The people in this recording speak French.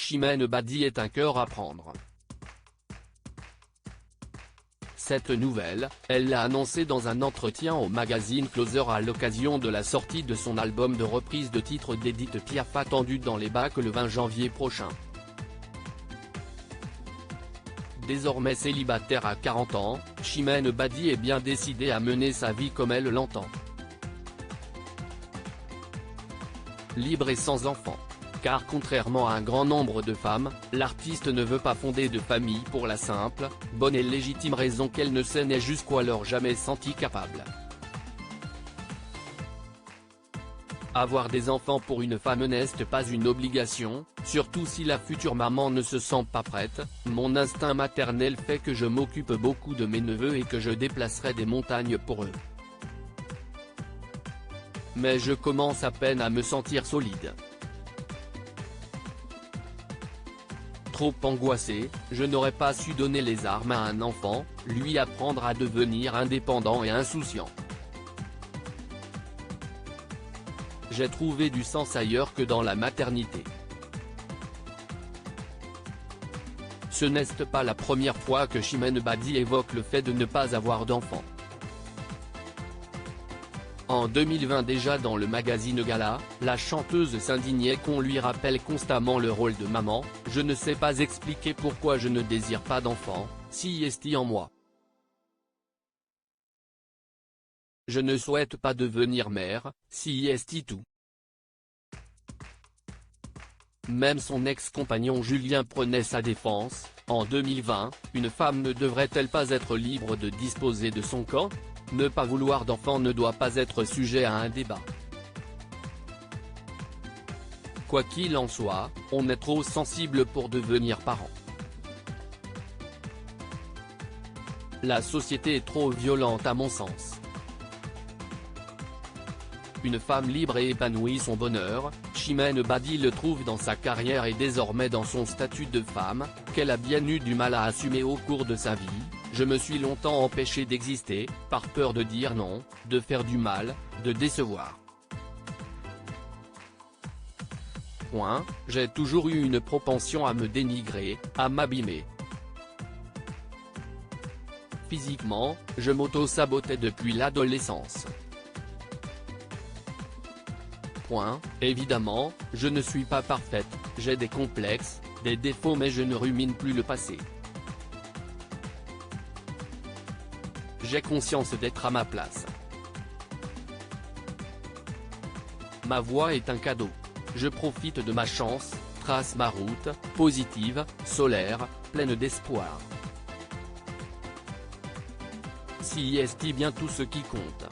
Chimène Badi est un cœur à prendre. Cette nouvelle, elle l'a annoncée dans un entretien au magazine Closer à l'occasion de la sortie de son album de reprise de titres d'Édith Piaf attendu dans les bacs le 20 janvier prochain. Désormais célibataire à 40 ans, Chimène Badi est bien décidée à mener sa vie comme elle l'entend. Libre et sans enfant. Car contrairement à un grand nombre de femmes, l'artiste ne veut pas fonder de famille pour la simple, bonne et légitime raison qu'elle ne s'en est jusqu'alors jamais sentie capable. Avoir des enfants pour une femme n'est pas une obligation, surtout si la future maman ne se sent pas prête. Mon instinct maternel fait que je m'occupe beaucoup de mes neveux et que je déplacerai des montagnes pour eux. Mais je commence à peine à me sentir solide. Trop angoissé, je n'aurais pas su donner les armes à un enfant, lui apprendre à devenir indépendant et insouciant. J'ai trouvé du sens ailleurs que dans la maternité. Ce n'est pas la première fois que Chimène Badi évoque le fait de ne pas avoir d'enfant. En 2020 déjà dans le magazine Gala, la chanteuse s'indignait qu'on lui rappelle constamment le rôle de maman. Je ne sais pas expliquer pourquoi je ne désire pas d'enfant, si est-il en moi. Je ne souhaite pas devenir mère, si est-il tout. Même son ex-compagnon Julien prenait sa défense. En 2020, une femme ne devrait-elle pas être libre de disposer de son corps ? Ne pas vouloir d'enfant ne doit pas être sujet à un débat. Quoi qu'il en soit, on est trop sensible pour devenir parent. La société est trop violente à mon sens. Une femme libre et épanouie son bonheur, Chimène Badi le trouve dans sa carrière et désormais dans son statut de femme, qu'elle a bien eu du mal à assumer au cours de sa vie. Je me suis longtemps empêché d'exister, par peur de dire non, de faire du mal, de décevoir. J'ai toujours eu une propension à me dénigrer, à m'abîmer. Physiquement, je m'auto-sabotais depuis l'adolescence. Évidemment, je ne suis pas parfaite, j'ai des complexes, des défauts mais je ne rumine plus le passé. J'ai conscience d'être à ma place. Ma voix est un cadeau. Je profite de ma chance, trace ma route, positive, solaire, pleine d'espoir. Si est bien tout ce qui compte.